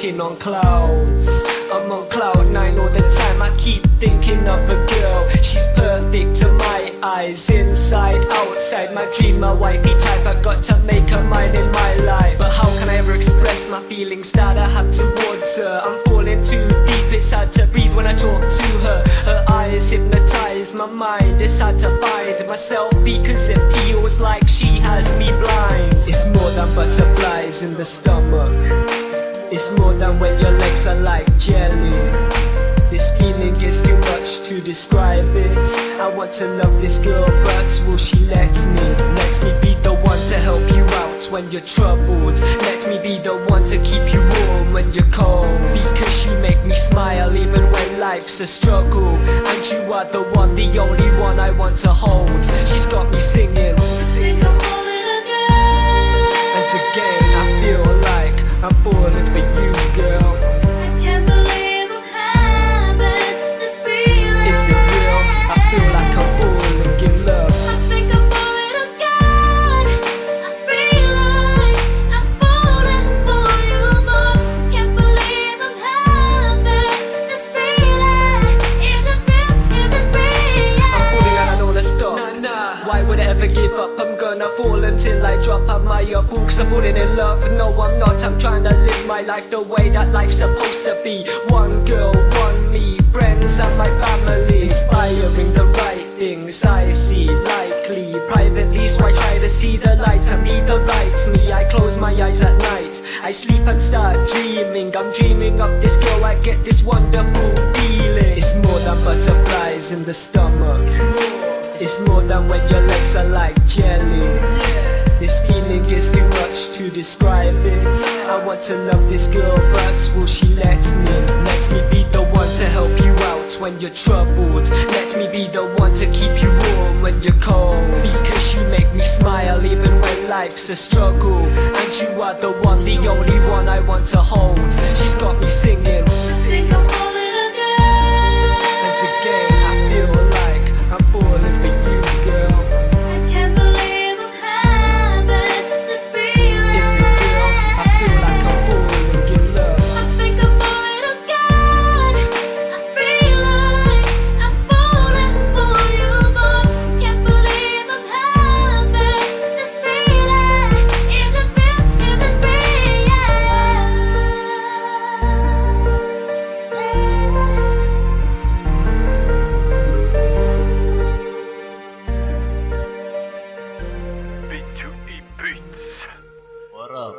walking on clouds. I'm on cloud nine all the time, I keep thinking of a girl. She's perfect to my eyes, inside, outside. My dream, my wifey type, I got to make her mine in my life. But how can I ever express my feelings that I have towards her? I'm falling too deep, it's hard to breathe when I talk to her. Her eyes hypnotize my mind, it's hard to find myself because it feels like she has me blind. It's more than butterflies in the stomach. It's more than when your legs are like jelly. This feeling is too much to describe it. I want to love this girl, but will she let me? Let me be the one to help you out when you're troubled. Let me be the one to keep you warm when you're cold. Because you make me smile even when life's a struggle. And you are the one, the only one I want to hold. She's got me singing. Think I'm falling again. And again I feel like I'm falling for you, girl. I can't believe I'm having this feeling. Is it real? I feel like I'm falling in love. I think I'm falling again. I feel like I'm falling for you, but can't believe I'm having this feeling. Is it real? Is it real? I'm falling and I don't wanna stop. Nah. Why would I ever give up? I'm gonna fall until I drop. Am I a fool 'cause I'm falling in love? No, I'm not. I'm trying to live my life the way that life's supposed to be. One girl, one me, friends and my family. Inspiring the right things I see likely privately, so I try to see the light and be the right me. I close my eyes at night, I sleep and start dreaming. I'm dreaming of this girl, I get this wonderful feeling. It's more than butterflies in the stomach. It's more than when your legs are like jelly. This feeling is too much to describe it. I want to love this girl, but will she let me? Let me be the one to help you out when you're troubled. Let me be the one to keep you warm when you're cold. Because you make me smile even when life's a struggle. And you are the one, the only one I want to hold. She's got me singing. Think I'm falling again. And again I feel like I'm falling for you, girl. I can't believe I'm having this feeling. Is it real? I feel like I'm falling in love. I think I'm falling again. I feel like I'm falling for you, but can't believe I'm having this feeling. Is it real? Is it B2E Beats. What up?